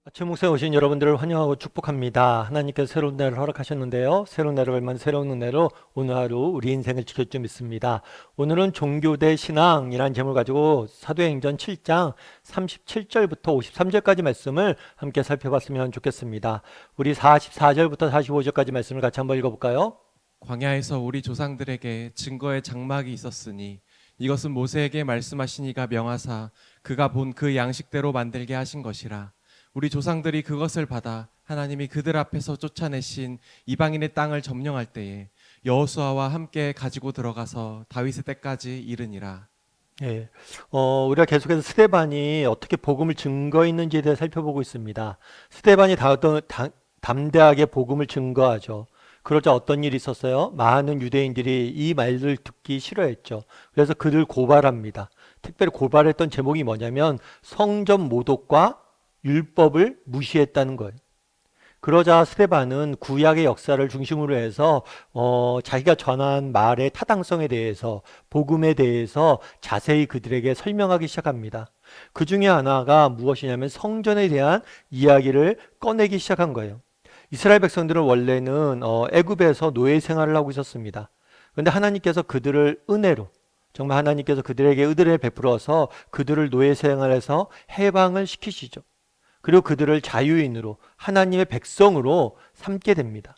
아침 목소에 오신 여러분들을 환영하고 축복합니다. 하나님께서 새로운 날을 허락하셨는데요. 새로운 날을 얼마나 새로운 은혜로 오늘 하루 우리 인생을 지킬 줄 믿습니다. 오늘은 종교 대 신앙이라는 제목을 가지고 사도행전 7장 37절부터 53절까지 말씀을 함께 살펴봤으면 좋겠습니다. 우리 44절부터 45절까지 말씀을 같이 한번 읽어볼까요? 광야에서 우리 조상들에게 증거의 장막이 있었으니 이것은 모세에게 말씀하시니가 명하사 그가 본 그 양식대로 만들게 하신 것이라. 우리 조상들이 그것을 받아 하나님이 그들 앞에서 쫓아내신 이방인의 땅을 점령할 때에 여호수아와 함께 가지고 들어가서 다윗의 때까지 이르니라. 예, 우리가 계속해서 스데반이 어떻게 복음을 증거했는지에 대해 살펴보고 있습니다. 스데반이 담대하게 복음을 증거하죠. 그러자 어떤 일이 있었어요? 많은 유대인들이 이 말을 듣기 싫어했죠. 그래서 그를 고발합니다. 특별히 고발했던 제목이 뭐냐면 성전 모독과 율법을 무시했다는 거예요. 그러자 스데반은 구약의 역사를 중심으로 해서 자기가 전한 말의 타당성에 대해서 복음에 대해서 자세히 그들에게 설명하기 시작합니다. 그 중에 하나가 무엇이냐면 성전에 대한 이야기를 꺼내기 시작한 거예요. 이스라엘 백성들은 원래는 애굽에서 노예 생활을 하고 있었습니다. 그런데 하나님께서 그들을 은혜로 정말 하나님께서 그들에게 은혜를 베풀어서 그들을 노예 생활에서 해방을 시키시죠. 그리고 그들을 자유인으로 하나님의 백성으로 삼게 됩니다.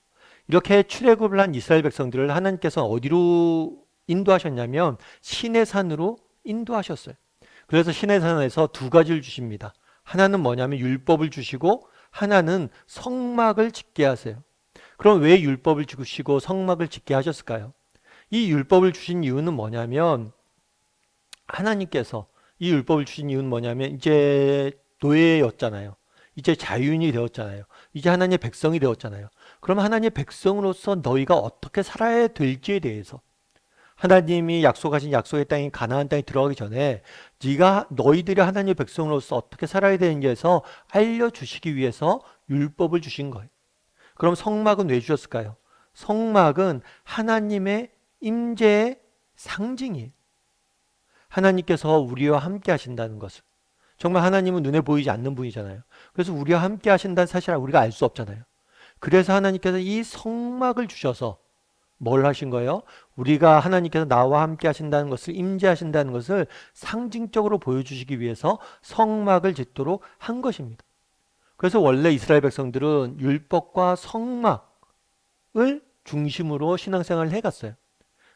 이렇게 출애굽을 한 이스라엘 백성들을 하나님께서 어디로 인도하셨냐면 시내산으로 인도하셨어요. 그래서 시내산에서 두 가지를 주십니다. 하나는 뭐냐면 율법을 주시고 하나는 성막을 짓게 하세요. 그럼 왜 율법을 주시고 성막을 짓게 하셨을까요? 이 율법을 주신 이유는 뭐냐면 하나님께서 이 율법을 주신 이유는 뭐냐면 이제 노예였잖아요. 이제 자유인이 되었잖아요. 이제 하나님의 백성이 되었잖아요. 그럼 하나님의 백성으로서 너희가 어떻게 살아야 될지에 대해서 하나님이 약속하신 약속의 땅인 가나안 땅에 들어가기 전에 너희들이 하나님의 백성으로서 어떻게 살아야 되는지에서 알려주시기 위해서 율법을 주신 거예요. 그럼 성막은 왜 주셨을까요? 성막은 하나님의 임재의 상징이에요. 하나님께서 우리와 함께 하신다는 것을. 정말 하나님은 눈에 보이지 않는 분이잖아요. 그래서 우리와 함께 하신다는 사실을 우리가 알 수 없잖아요. 그래서 하나님께서 이 성막을 주셔서 뭘 하신 거예요? 우리가 하나님께서 나와 함께 하신다는 것을 임재하신다는 것을 상징적으로 보여주시기 위해서 성막을 짓도록 한 것입니다. 그래서 원래 이스라엘 백성들은 율법과 성막을 중심으로 신앙생활을 해갔어요.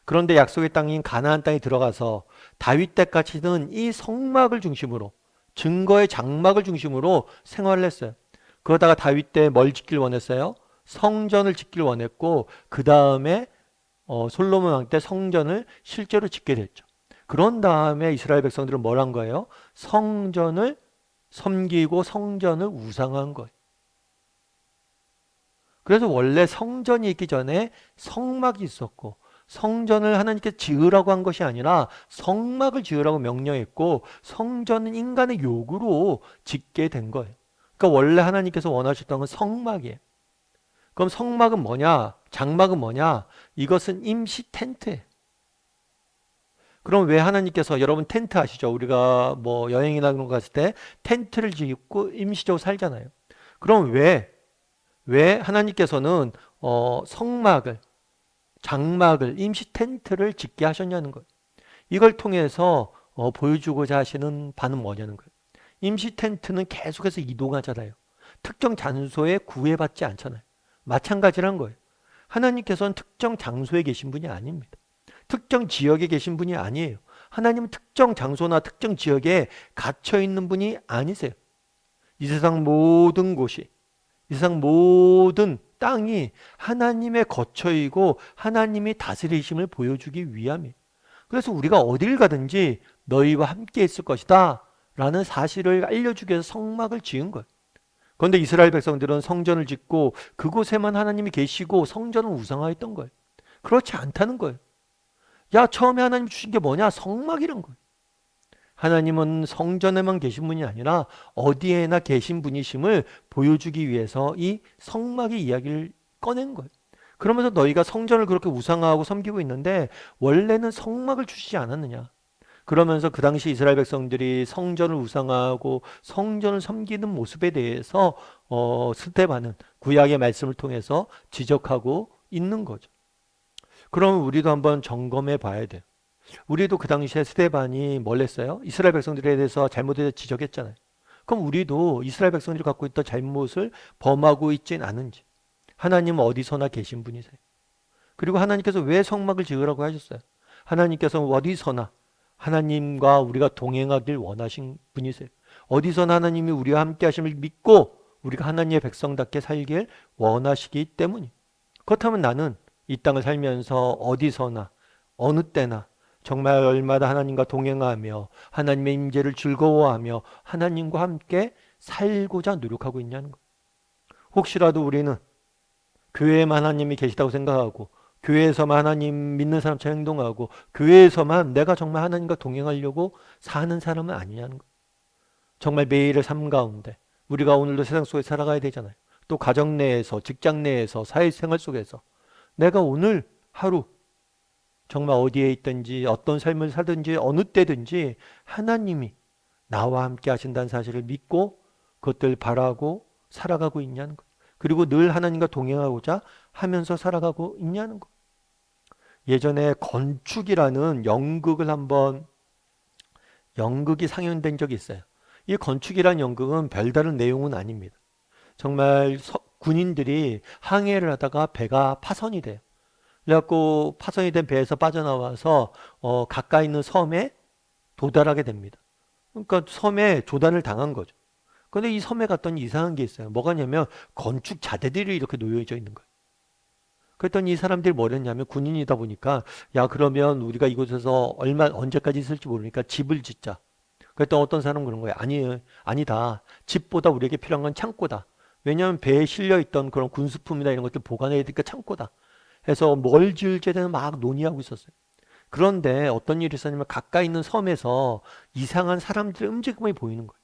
그런데 약속의 땅인 가나안 땅에 들어가서 다윗 때까지는 이 성막을 중심으로 증거의 장막을 중심으로 생활을 했어요. 그러다가 다윗 때 뭘 짓길 원했어요? 성전을 짓길 원했고 그 다음에 솔로몬 왕 때 성전을 실제로 짓게 됐죠. 그런 다음에 이스라엘 백성들은 뭘 한 거예요? 성전을 섬기고 성전을 우상한 거예요. 그래서 원래 성전이 있기 전에 성막이 있었고 성전을 하나님께 지으라고 한 것이 아니라 성막을 지으라고 명령했고 성전은 인간의 요구로 짓게 된 거예요. 그러니까 원래 하나님께서 원하셨던 건 성막이에요. 그럼 성막은 뭐냐? 장막은 뭐냐? 이것은 임시 텐트예요. 그럼 왜 하나님께서 여러분 텐트 아시죠? 우리가 뭐 여행이나 그런 거 갔을 때 텐트를 짓고 임시적으로 살잖아요. 그럼 왜 하나님께서는 성막을 장막을 임시 텐트를 짓게 하셨냐는 거예요. 이걸 통해서 보여주고자 하시는 바는 뭐냐는 거예요. 임시 텐트는 계속해서 이동하잖아요. 특정 장소에 구애받지 않잖아요. 마찬가지란 거예요. 하나님께서는 특정 장소에 계신 분이 아닙니다. 특정 지역에 계신 분이 아니에요. 하나님은 특정 장소나 특정 지역에 갇혀 있는 분이 아니세요. 이 세상 모든 곳이 이 세상 모든 땅이 하나님의 거처이고 하나님이 다스리심을 보여주기 위함이에요. 그래서 우리가 어딜 가든지 너희와 함께 있을 것이다 라는 사실을 알려주기 위해서 성막을 지은 거예요. 그런데 이스라엘 백성들은 성전을 짓고 그곳에만 하나님이 계시고 성전을 우상화했던 거예요. 그렇지 않다는 거예요. 야, 처음에 하나님 주신 게 뭐냐? 성막이란 거예요. 하나님은 성전에만 계신 분이 아니라 어디에나 계신 분이심을 보여주기 위해서 이 성막의 이야기를 꺼낸 거예요. 그러면서 너희가 성전을 그렇게 우상화하고 섬기고 있는데 원래는 성막을 주시지 않았느냐? 그러면서 그 당시 이스라엘 백성들이 성전을 우상하고 성전을 섬기는 모습에 대해서 스데반은 구약의 말씀을 통해서 지적하고 있는 거죠. 그럼 우리도 한번 점검해 봐야 돼요. 우리도 그 당시에 스데반이 뭘 했어요? 이스라엘 백성들에 대해서 잘못을 지적했잖아요. 그럼 우리도 이스라엘 백성들이 갖고 있던 잘못을 범하고 있진 않은지. 하나님은 어디서나 계신 분이세요. 그리고 하나님께서 왜 성막을 지으라고 하셨어요? 하나님께서 어디서나 하나님과 우리가 동행하길 원하신 분이세요. 어디서나 하나님이 우리와 함께 하심을 믿고 우리가 하나님의 백성답게 살길 원하시기 때문이에요. 그렇다면 나는 이 땅을 살면서 어디서나 어느 때나 정말 얼마나 하나님과 동행하며 하나님의 임재를 즐거워하며 하나님과 함께 살고자 노력하고 있냐는 것. 혹시라도 우리는 교회에만 하나님이 계시다고 생각하고 교회에서만 하나님 믿는 사람처럼 행동하고 교회에서만 내가 정말 하나님과 동행하려고 사는 사람은 아니냐는 것. 정말 매일의 삶 가운데 우리가 오늘도 세상 속에 살아가야 되잖아요. 또 가정 내에서 직장 내에서 사회생활 속에서 내가 오늘 하루 정말 어디에 있든지 어떤 삶을 살든지 어느 때든지 하나님이 나와 함께 하신다는 사실을 믿고 그것들 바라고 살아가고 있냐는 것. 그리고 늘 하나님과 동행하고자 하면서 살아가고 있냐는 것. 예전에 건축이라는 연극이 상영된 적이 있어요. 이 건축이라는 연극은 별다른 내용은 아닙니다. 정말 군인들이 항해를 하다가 배가 파손이 돼요. 그래갖고 파손이 된 배에서 빠져나와서 가까이 있는 섬에 도달하게 됩니다. 그러니까 섬에 조단을 당한 거죠. 근데 이 섬에 갔더니 이상한 게 있어요. 뭐가냐면 건축 자재들이 이렇게 놓여져 있는 거예요. 그랬더니 이 사람들이 뭘 했냐면 군인이다 보니까 야 그러면 우리가 이곳에서 언제까지 있을지 모르니까 집을 짓자. 그랬더니 어떤 사람은 그런 거예요. 아니다. 집보다 우리에게 필요한 건 창고다. 왜냐하면 배에 실려있던 그런 군수품이나 이런 것들 보관해야 되니까 창고다. 해서 뭘 지을지에 대해서 막 논의하고 있었어요. 그런데 어떤 일이 있었냐면 가까이 있는 섬에서 이상한 사람들의 움직임이 보이는 거예요.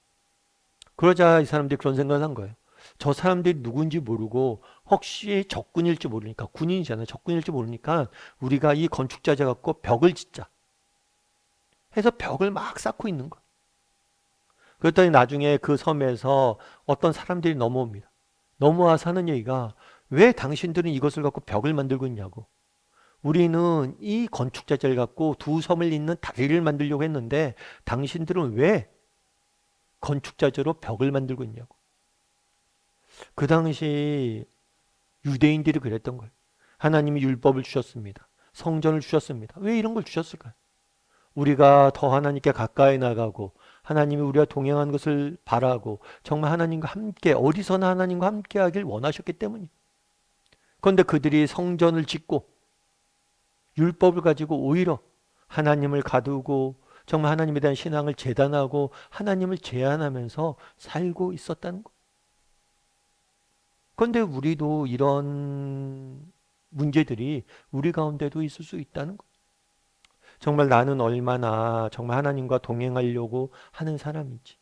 그러자 이 사람들이 그런 생각을 한 거예요. 저 사람들이 누군지 모르고 혹시 적군일지 모르니까 군인이잖아요. 적군일지 모르니까 우리가 이 건축자재 갖고 벽을 짓자. 해서 벽을 막 쌓고 있는 거예요. 그랬더니 나중에 그 섬에서 어떤 사람들이 넘어옵니다. 넘어와서 하는 얘기가 왜 당신들은 이것을 갖고 벽을 만들고 있냐고. 우리는 이 건축자재를 갖고 두 섬을 잇는 다리를 만들려고 했는데 당신들은 왜 건축자재로 벽을 만들고 있냐고. 그 당시 유대인들이 그랬던 거예요. 하나님이 율법을 주셨습니다. 성전을 주셨습니다. 왜 이런 걸 주셨을까요? 우리가 더 하나님께 가까이 나가고 하나님이 우리와 동행하는 것을 바라고 정말 하나님과 함께 어디서나 하나님과 함께 하길 원하셨기 때문이에요. 그런데 그들이 성전을 짓고 율법을 가지고 오히려 하나님을 가두고 정말 하나님에 대한 신앙을 재단하고 하나님을 제한하면서 살고 있었다는 것. 그런데 우리도 이런 문제들이 우리 가운데도 있을 수 있다는 것. 정말 나는 얼마나 정말 하나님과 동행하려고 하는 사람인지.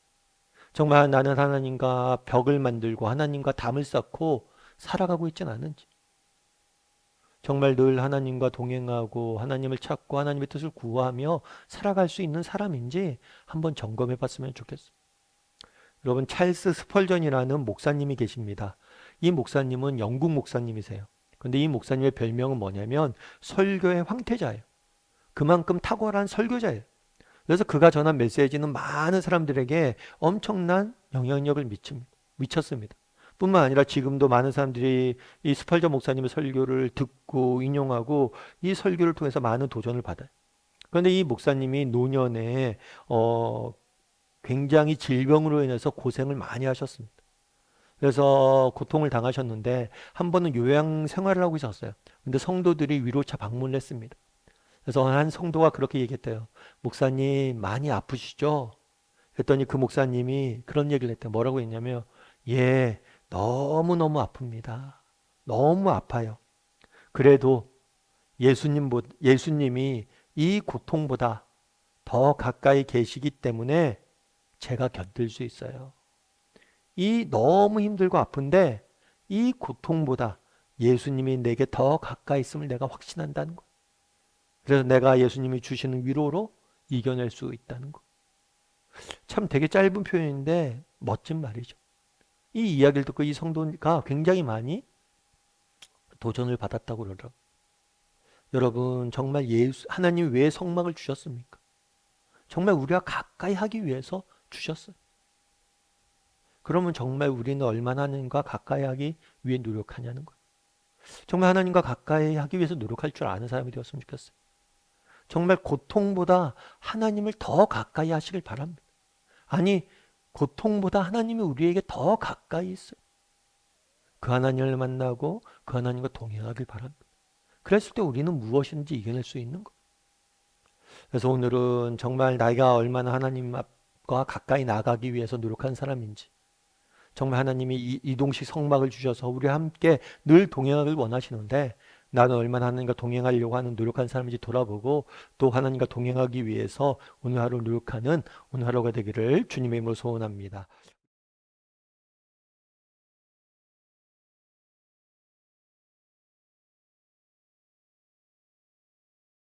정말 나는 하나님과 벽을 만들고 하나님과 담을 쌓고 살아가고 있진 않은지. 정말 늘 하나님과 동행하고 하나님을 찾고 하나님의 뜻을 구하며 살아갈 수 있는 사람인지 한번 점검해 봤으면 좋겠어요. 여러분 찰스 스펄전이라는 목사님이 계십니다. 이 목사님은 영국 목사님이세요. 그런데 이 목사님의 별명은 뭐냐면 설교의 황태자예요. 그만큼 탁월한 설교자예요. 그래서 그가 전한 메시지는 많은 사람들에게 엄청난 영향력을 미쳤습니다. 뿐만 아니라 지금도 많은 사람들이 이 스펄전 목사님의 설교를 듣고 인용하고 이 설교를 통해서 많은 도전을 받아요. 그런데 이 목사님이 노년에 굉장히 질병으로 인해서 고생을 많이 하셨습니다. 그래서 고통을 당하셨는데 한 번은 요양 생활을 하고 있었어요. 근데 성도들이 위로차 방문을 했습니다. 그래서 한 성도가 그렇게 얘기했대요. 목사님 많이 아프시죠? 그랬더니 그 목사님이 그런 얘기를 했대요. 뭐라고 했냐면 예, 너무너무 아픕니다. 너무 아파요. 그래도 예수님이 이 고통보다 더 가까이 계시기 때문에 제가 견딜 수 있어요. 이 너무 힘들고 아픈데 이 고통보다 예수님이 내게 더 가까이 있음을 내가 확신한다는 거예요. 그래서 내가 예수님이 주시는 위로로 이겨낼 수 있다는 거. 참 되게 짧은 표현인데 멋진 말이죠. 이 이야기를 듣고 이 성도가 굉장히 많이 도전을 받았다고 그러더라고요. 여러분, 정말 하나님이 왜 성막을 주셨습니까? 정말 우리가 가까이 하기 위해서 주셨어요. 그러면 정말 우리는 얼마나 하나님과 가까이 하기 위해 노력하냐는 거예요. 정말 하나님과 가까이 하기 위해서 노력할 줄 아는 사람이 되었으면 좋겠어요. 정말 고통보다 하나님을 더 가까이 하시길 바랍니다. 아니, 고통보다 하나님이 우리에게 더 가까이 있어요. 그 하나님을 만나고 그 하나님과 동행하길 바랍니다. 그랬을 때 우리는 무엇이든지 이겨낼 수 있는 거예요. 그래서 오늘은 정말 내가 얼마나 하나님 앞과 가까이 나가기 위해서 노력한 사람인지, 정말 하나님이 이동식 성막을 주셔서 우리와 함께 늘 동행하길 원하시는데 나는 얼마나 하나님과 동행하려고 하는 노력한 사람인지 돌아보고 또 하나님과 동행하기 위해서 오늘 하루 노력하는 오늘 하루가 되기를 주님의 이름으로 소원합니다.